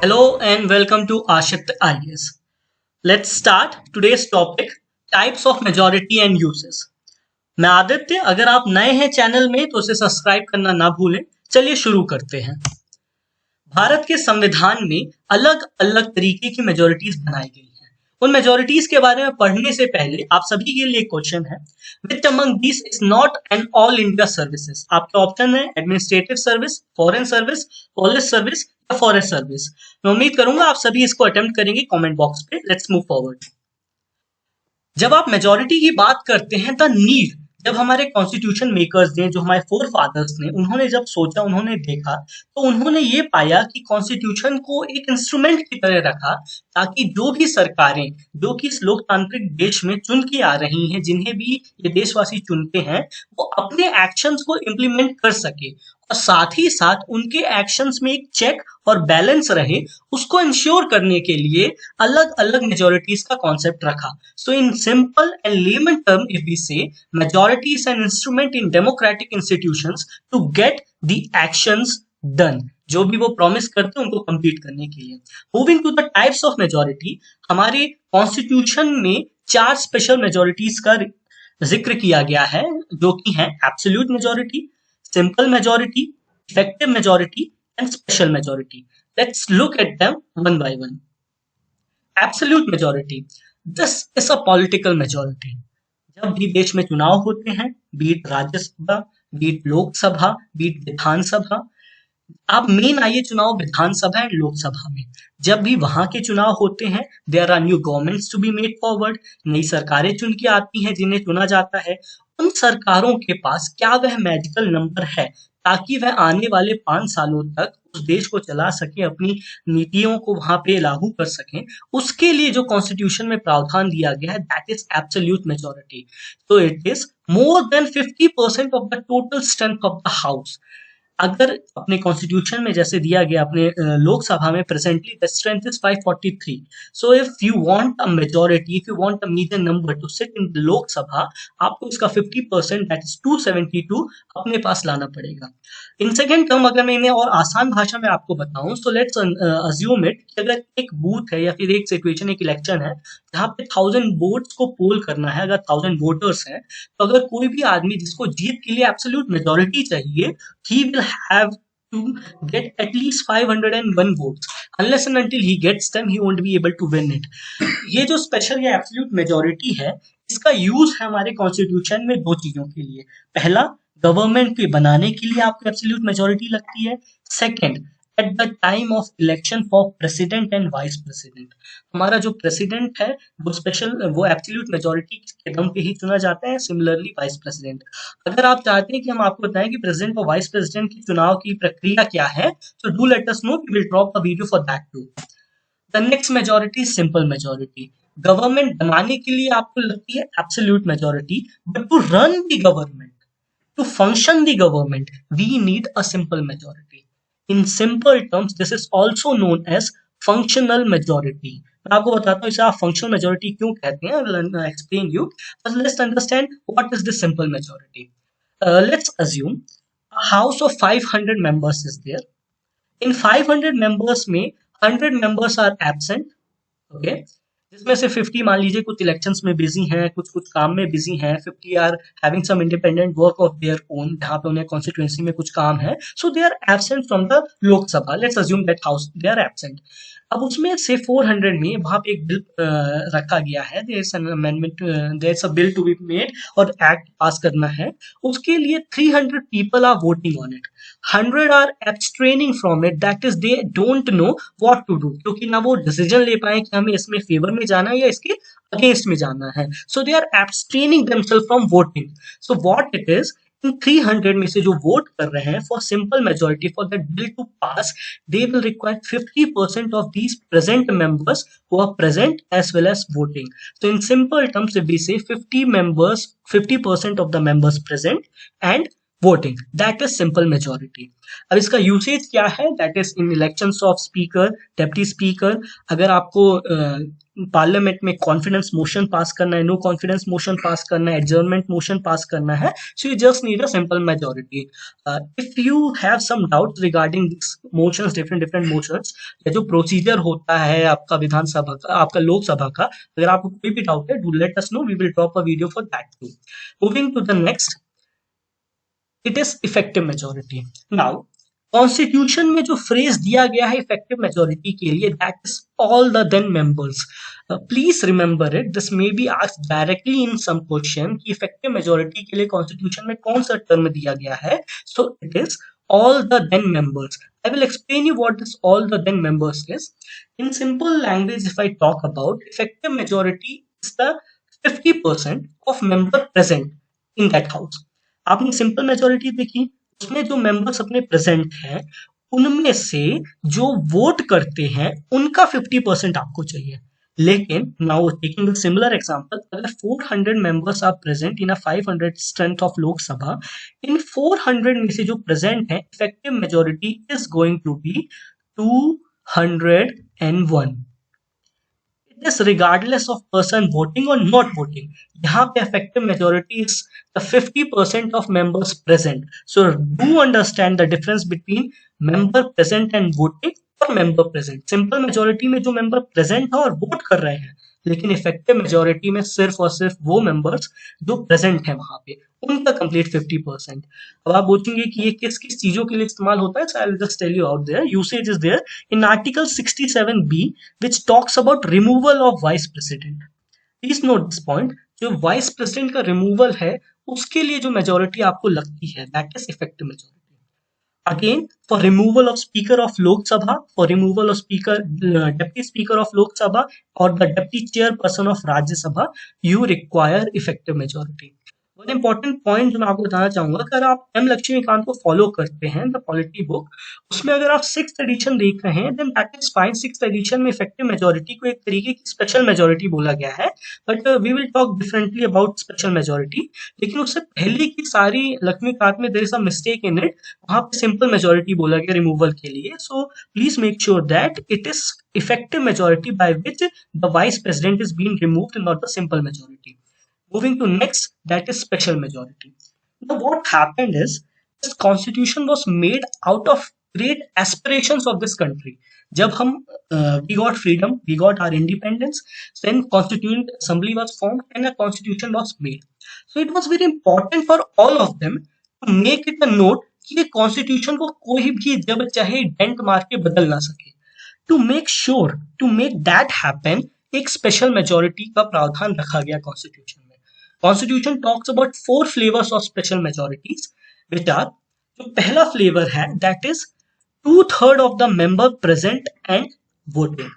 Hello and welcome to Ashit IAS. Let's start today's topic types of majority and uses. मैं आदित्य, अगर आप नए हैं चैनल में तो उसे सब्सक्राइब करना ना भूलें। चलिए शुरू करते हैं। भारत के संविधान में अलग अलग तरीके की मेजोरिटीज बनाई गई हैं। उन मेजोरिटीज के बारे में पढ़ने से पहले आप सभी के लिए क्वेश्चन है, which among this is not an all India services? आपके ऑप्शन है administrative service, foreign service, police service या फॉरेस्ट सर्विस। मैं उम्मीद करूंगा आप सभी इसको अटेम्प्ट करेंगे कमेंट बॉक्स पे। Let's move forward. जब आप मेजोरिटी की बात करते हैं, द नीड, जब हमारे कॉन्स्टिट्यूशन मेकर्स ने, जो हमारे फोर फादर्स ने, उन्होंने जब सोचा, उन्होंने देखा, तो उन्होंने ये पाया कि कॉन्स्टिट्यूशन को एक इंस्ट्रूमेंट की तरह रखा, ताकि जो भी सरकारें जो कि इस लोकतांत्रिक देश में चुन के आ रही हैं, जिन्हें भी ये देशवासी चुनते हैं, वो अपने एक्शंस को इम्प्लीमेंट कर सके और साथ ही साथ उनके एक्शंस में एक चेक और बैलेंस रहे, उसको इंश्योर करने के लिए अलग अलग मेजोरिटीज का कॉन्सेप्ट रखा। So in simple and layman term if we say, majority is an instrument in democratic institutions to get the actions done. जो भी वो प्रॉमिस करते हैं उनको कंप्लीट करने के लिए। Moving to the types of majority, हमारे कॉन्स्टिट्यूशन में चार स्पेशल मेजोरिटीज का जिक्र किया गया है, जो कि है absolute majority, simple majority, effective majority and special majority. Let's look at them one by one. Absolute majority, this is a political majority. जब भी देश में चुनाव होते हैं, be it Rajya Sabha, be it Lok Sabha, be it Vidhan Sabha, आप मेन आइए चुनाव विधानसभा एंड लोकसभा में, जब भी वहां के चुनाव होते हैं, there are new governments to be made forward, नई सरकारें चुन के आती हैं जिन्हें चुना जाता है। उन सरकारों के पास क्या वह मैजिकल नंबर है ताकि वह आने वाले 5 सालों तक उस देश को चला सके, अपनी नीतियों को वहां पे लागू कर सकें? उसके लिए जो कॉन्स्टिट्यूशन में प्रावधान दिया गया है, दैट इज एब्सोल्यूट मेजोरिटी। तो it is more than 50% of the total strength of the house. अगर अपने कॉन्स्टिट्यूशन में जैसे दिया गया, अपने लोकसभा में presently the strength is 543। So if you want a majority, if you want a medium number to sit in the Lok Sabha, आपको इसका 50% दैट इज 272 अपने पास लाना पड़ेगा। इन सेकेंड टर्म अगर मैं इन्हें और आसान भाषा में आपको बताऊं, सो लेट्स अज्यूम इट कि अगर एक बूथ है या फिर एक सिचुएशन, एक इलेक्शन है जहां पे 1000 वोट्स को पोल करना है, अगर 1000 वोटर्स हैं, तो अगर कोई भी आदमी जिसको जीत के लिए एब्सोल्यूट मेजोरिटी चाहिए, he will have to get at least 501 votes. Unless and until he gets them, he won't be able to win it. ये जो स्पेशल या एब्सोल्यूट मेजोरिटी है, इसका यूज है हमारे कॉन्स्टिट्यूशन में दो चीजों के लिए। पहला, गवर्नमेंट के बनाने के लिए आपको एब्सोल्यूट मेजोरिटी लगती है। Second, at the time of election for president and vice president, हमारा जो प्रेसिडेंट है वो स्पेशल, वो एब्सोल्यूट मेजोरिटी के दम पे ही चुना जाता है। Similarly vice president. अगर आप चाहते हैं कि हम आपको बताएं कि प्रेसिडेंट और वाइस प्रेसिडेंट की चुनाव की प्रक्रिया क्या है, तो do let us know, we will drop a video for that too. The next majority, simple majority. Government बनाने के लिए आपको लगती है absolute majority, but to run the government, to function the government, we need a simple majority. In simple terms, this is also known as functional majority. मैं आपको बताता हूँ इसे आप functional majority क्यों कहते हैं। I will explain you. But let's understand what is this simple majority. Let's assume a house of 500 members is there. In 500 members में 100 members are absent. Okay. जिसमें से 50 मान लीजिए कुछ इलेक्शंस में बिजी हैं, कुछ कुछ काम में बिजी हैं, 50 are having some independent work of their own, जहां पे उन्हें कॉन्स्टिट्यूएंसी में कुछ काम है, so they are absent from the Lok Sabha. Let's assume that house they are absent. अब उसमें से 400 में वहां पे एक बिल रखा गया है, there is an amendment, there is a bill to be made और एक्ट पास करना है। उसके लिए 300 people are voting on it, 100 are abstaining from it, that is they don't know what to do, क्योंकि ना वो डिसीजन ले पाए कि हमें इसमें फेवर में जाना है या इसके अगेंस्ट में जाना है। So they are abstaining themselves from voting. So what it is, in 300 में से जो वोट कर रहे हैं for simple majority for that bill to pass, they will require 50% of these present members who are present as well as voting. So in simple terms, if we say 50 members, 50% of the members present and voting, that is simple majority. अब इसका usage क्या है? That is in elections of speaker, deputy speaker. अगर आपको parliament में confidence motion pass करना है, no confidence motion pass करना है, एडजर्नमेंट मोशन पास करना है, so you just need a simple majority. If you have some doubt regarding this motions, different different motions, या जो प्रोसीजर होता है आपका विधानसभा का, आपका लोकसभा का, अगर आपको कोई भी डाउट है, do let us know, we will drop a video for that too. Moving to the next, it is effective majority. Now constitution में जो फ्रेज दिया गया है इफेक्टिव मेजोरिटी के लिए, that is all the then members. Please remember it, this may be asked directly in some question कि effective majority के लिए कॉन्स्टिट्यूशन में कौन सा टर्म दिया गया है। So it is all the then members. I will explain you what this all the then members is. In simple language, if I talk about effective majority is the 50% of member present in that house. आपने simple majority देखी, उसमें जो members अपने present हैं उनमें से जो vote करते हैं उनका 50% आपको चाहिए। लेकिन now taking the similar example, अगर 400 members are present in a 500 strength of Lok Sabha, इन 400 में से जो प्रेजेंट है effective majority is going to be 201। It is regardless of person voting or not voting. यहाँ पे effective majority is the 50% of members present. So do understand the difference between member present and voting और member present. Simple majority में जो member present है और vote कर रहे हैं, लेकिन effective majority में सिर्फ और सिर्फ वो members जो present है वहां पे, उनका complete 50%। अब आप पूछेंगे कि ये किस किस चीजों के लिए इस्तेमाल होता है? So I will just tell you out there. Usage is there in Article 67B, which talks about removal of vice president. Please note this point. जो vice president का removal है, उसके लिए जो majority आपको लगती है, that is effective majority. Again, for removal of speaker of Lok Sabha, for removal of speaker, deputy speaker of Lok Sabha, or the deputy chairperson of Rajya Sabha, you require effective majority. One important point जो मैं आपको बताना चाहूंगा, अगर आप M Laxmikant को follow करते हैं द पॉलिटी बुक, उसमें अगर आप 6th एडिशन देख रहे हैं, then that is fine. 6th edition में इफेक्टिव मेजोरिटी को एक तरीके की स्पेशल मेजोरिटी बोला गया है, but we will talk differently about special majority. लेकिन उससे पहले की सारी लक्ष्मीकांत में there is a mistake in it, वहां पे सिंपल मेजोरिटी बोला गया रिमूवल के लिए। So please make sure that it is effective majority by which the vice president is being removed, not the simple majority. Moving to next, that is special majority. Now what happened is, this constitution was made out of great aspirations of this country. जब हम we got freedom, we got our independence, then constituent assembly was formed and a constitution was made. So it was very important for all of them to make it a note कि ये constitution को कोई भी जब चाहे dent मार के बदल ना सके। To make sure, to make that happen, एक special majority का प्रावधान रखा गया constitution में। Constitution talks about 4 flavors of special majorities, which are, जो पहला flavor है, that is 2/3 of the member present and voting.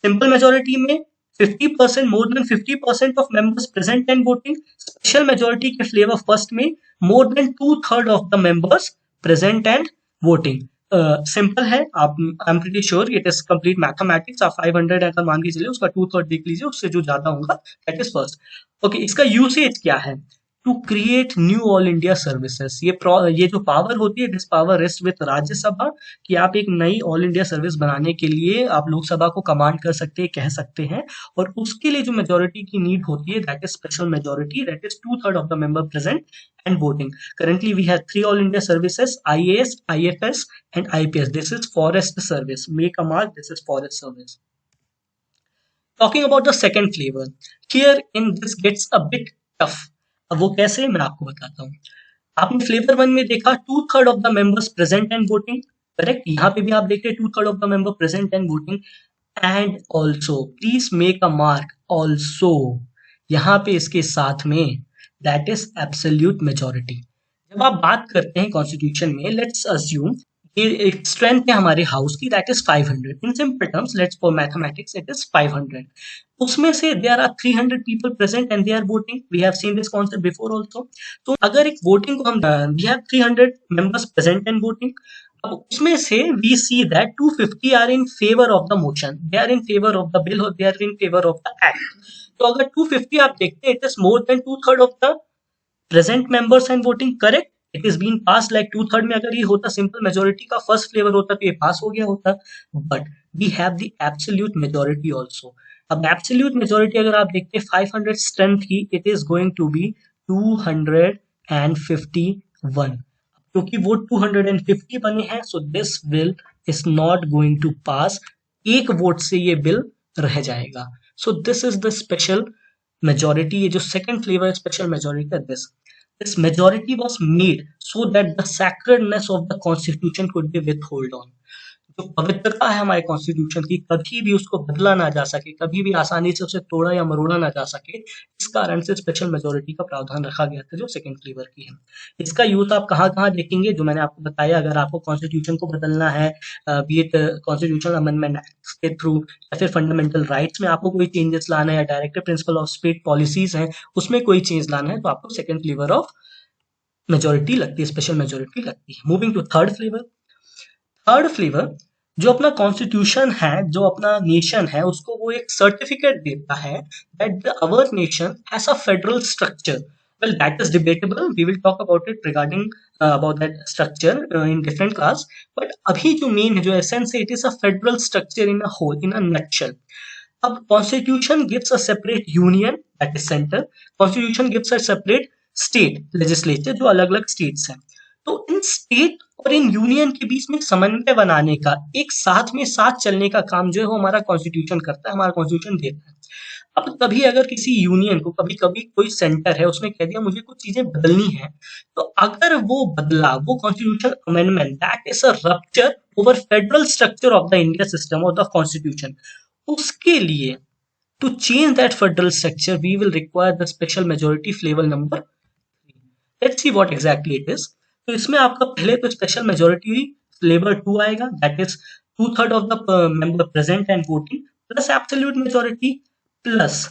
Simple majority में 50%, more than 50% of members present and voting. Special majority के flavor first में more than 2/3 of the members present and voting. Simple है, आप I am pretty sure it is complete mathematics. आप 500 अगर मान के चलिए, उसका 2/3 देख लीजिए, उससे जो ज्यादा होगा दैट इज फर्स्ट। ओके, इसका यूसेज क्या है? To create new all India services. ये जो पावर होती है, this power rest with Rajya Sabha, कि आप एक नई ऑल इंडिया सर्विस बनाने के लिए आप लोकसभा को कमांड कर सकते हैं, कह सकते हैं, और उसके लिए जो मेजोरिटी की नीड होती है that is special majority, that is 2/3 of the member present and voting. Currently, we have 3 all India services: IAS, IFS, and IPS. This is forest service. Make a mark. This is forest service. Talking about the second flavor, here in this gets a bit tough. अब वो कैसे, मैं आपको बताता हूँ। आपने flavour 1 में देखा 2/3 of the members present and voting, correct? यहाँ पे भी आप देख रहे हैं 2/3 of the member present and voting, and also please make a mark also, यहाँ पे इसके साथ में दैट इज एब्सोल्यूट मेजोरिटी। जब आप बात करते हैं कॉन्स्टिट्यूशन में, लेट्स अज्यूम ये एक स्ट्रेंथ है हमारे हाउस की, that is 500। In simple terms, let's for mathematics, it is 500। उसमें से there are 300 people present and they are voting. We have seen this concept before also. तो अगर एक वोटिंग को हम, we have 300 members present and voting, अब उसमें से we see that 250 are in favour of the motion, they are in favour of the bill, और they are in favour of the act. तो अगर 250 आप देखते हैं, it is more than 2/3 of the present members and voting, correct? It is been pass like 2/3 में अगर ये होता सिंपल मेजोरिटी का फर्स्ट फ्लेवर होता तो ये पास हो गया होता, but we have the absolute majority also. अब एब्सोल्यूट मेजोरिटी अगर आप देखते हैं 500 स्ट्रेंथ की, it is going to be 251, क्योंकि वो 250 बने हैं, so this bill is not going to pass, एक वोट से ये बिल रह जाएगा। So this is the special majority, ये जो second flavour special majority, this majority was made so that the sacredness of the constitution could be withhold on. जो पवित्रता है हमारे कॉन्स्टिट्यूशन की, कभी भी उसको बदला ना जा सके, कभी भी आसानी से उसे तोड़ा या मरोड़ा ना जा सके, इस कारण से स्पेशल मेजोरिटी का प्रावधान रखा गया था जो सेकंड फ्लेवर की है। इसका यूज आप कहाँ कहाँ देखेंगे, जो मैंने आपको बताया, अगर आपको कॉन्स्टिट्यूशन को बदलना है, बी इट कॉन्स्टिट्यूशनल अमेंडमेंट के थ्रू या फिर फंडामेंटल राइट्स में आपको कोई चेंजेस लाना है, या directive principle of state policies है उसमें कोई चेंज लाना है, तो आपको सेकंड फ्लेवर ऑफ मेजोरिटी लगती है, स्पेशल मेजोरिटी लगती है। Moving to third flavour. Third flavour जो अपना कॉन्स्टिट्यूशन है, जो अपना नेशन है, उसको वो एक सर्टिफिकेट देता है that our nation has a federal structure. Well that is debatable, we will talk about it regarding about that structure in different class, but अभी जो मेन है, जो एसेंस है, it is a federal structure in a whole, in a nutshell. अब constitution gives a separate union that is centre, constitution gives a separate state legislature जो अलग अलग states हैं। तो इन स्टेट और इन यूनियन के बीच में समन्वय बनाने का, एक साथ में साथ चलने का काम जो है वो हमारा कॉन्स्टिट्यूशन करता है, हमारा कॉन्स्टिट्यूशन देता है। अब कभी अगर किसी यूनियन को, कभी कभी कोई सेंटर है उसने कह दिया मुझे कुछ चीजें बदलनी है, तो अगर वो बदला, वो constitution amendment, that is a rupture over federal structure of the India system और द कॉन्स्टिट्यूशन, उसके लिए to change that federal structure we will require the special majority flavor number 3. Let's see what exactly it is. तो इसमें आपका पहले तो special majority flavour 2 आएगा, that is 2/3 of the member present and voting plus absolute majority plus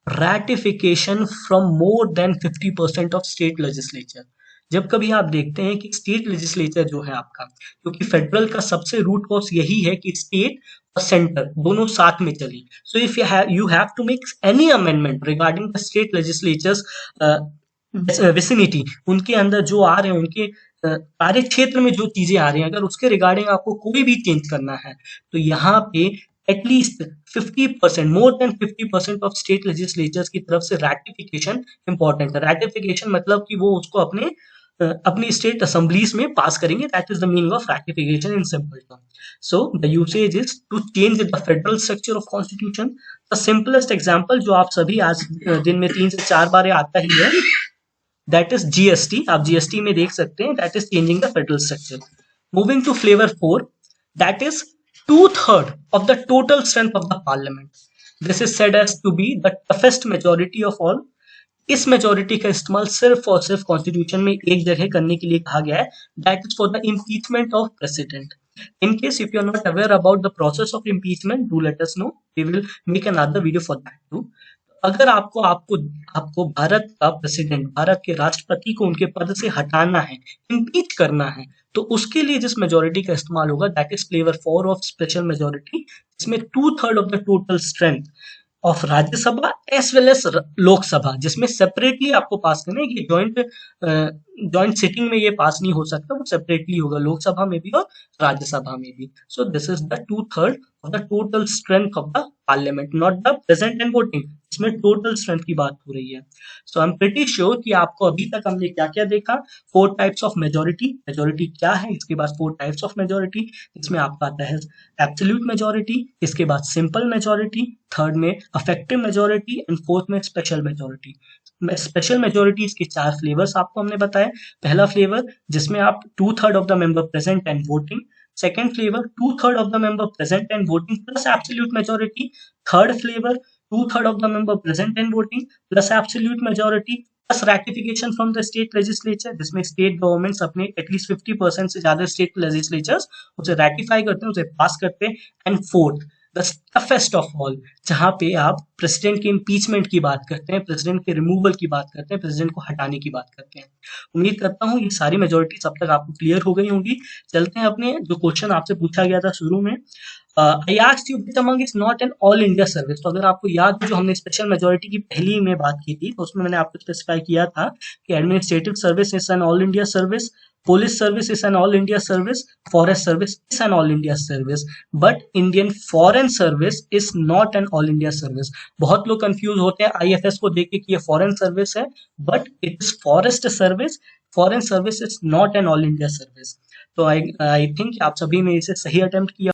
ratification from more than 50% of state legislature. जब कभी आप देखते हैं कि स्टेट लेजिस्लेचर जो है आपका, क्योंकि फेडरल का सबसे रूट कॉज यही है कि स्टेट और सेंटर दोनों साथ में चले। So if you have to make any amendment regarding the state legislatures vicinity, उनके अंदर जो आ रहे हैं, उनके कार्य क्षेत्र में जो चीजें आ रही हैं, अगर उसके रिगार्डिंग आपको कोई भी चेंज करना है, तो यहाँ पे at least 50%, more than 50% of state legislatures की तरफ से रैटिफिकेशन इंपॉर्टेंट है। रैटिफिकेशन मतलब कि वो उसको अपनी स्टेट असेंबलीज में पास करेंगे, that is the meaning of ratification in simple term. So the usage is to change the federal structure of constitution. The simplest example जो आप सभी आज दिन में 3 से 4 बार आता ही है, दैट इज जीएसटी। आप जीएसटी में देख सकते हैं, that is changing the federal structure. Moving to flavour 4, that is 2/3 of the total strength of the parliament. This is said as to be the toughest majority of all. इस majority का इस्तेमाल सिर्फ और सिर्फ कॉन्स्टिट्यूशन में एक जगह करने के लिए कहा गया है, that is for the impeachment of president. In case if you are not aware about the process of impeachment, do let us know. We will make another video for that too. अगर आपको आपको आपको भारत का president, Bharat के राष्ट्रपति को उनके पद से हटाना है, इम्पीच करना है, तो उसके लिए जिस मेजोरिटी का इस्तेमाल होगा, that is flavour 4 of special majority, जिसमें 2/3 of the total strength of Rajya Sabha as well as Lok Sabha, जिसमें सेपरेटली आपको पास करना है कि जॉइंट सिटिंग में ये पास नहीं हो सकता, वो सेपरेटली होगा लोकसभा में भी और राज्यसभा में भी। सो this is the 2/3 of the total strength of the parliament, not the present and voting, इसमें टोटल स्ट्रेंथ की बात हो रही है। सो आई एम प्रीटी श्योर कि आपको अभी तक हमने क्या क्या देखा, 4 टाइप्स ऑफ मेजोरिटी, मेजोरिटी क्या है, इसके बाद 4 टाइप्स ऑफ मेजोरिटी, इसमें आपका आता है एब्सोल्यूट मेजोरिटी, इसके बाद सिंपल मेजोरिटी, थर्ड में अफेक्टिव मेजोरिटी एंड फोर्थ में स्पेशल मेजोरिटी। स्पेशल मेजोरिटीज के 4 फ्लेवर्स आपको हमने बताया। पहला फ्लेवर जिसमें आप 2/3 of the member present and voting, second flavour 2/3 of the member present and voting plus absolute majority, third flavour 2/3 of the member present and voting plus absolute majority plus ratification from the state legislature, जिसमें state governments अपने at least 50% से ज्यादा state legislatures उसे ratify करते हैं, उसे पास करते हैं। And fourth the toughest of all, जहां पे आप प्रेसिडेंट के इम्पीचमेंट की बात करते हैं, प्रेसिडेंट के रिमूवल की बात करते हैं, प्रेसिडेंट को हटाने की बात करते हैं। उम्मीद करता हूँ ये सारी मेजोरिटी अब तक आपको क्लियर हो गई होंगी। चलते हैं अपने जो क्वेश्चन आपसे पूछा गया था शुरू में, I asked you which among is not an all India service. तो अगर आपको याद हो, जो हमने स्पेशल मेजोरिटी की पहली में बात की थी, तो उसमें मैंने आपको स्पेसिफाई किया था कि administrative service is an all India service, police service is an all India service, forest service is an all India service, but Indian foreign service is not an all India service. बहुत लोग confuse होते हैं IFS को देख के कि ये foreign service है, but it is forest service. Foreign service is not an all India service. तो आई थिंक आप सभी ने इसे सही अटेम्प्ट किया।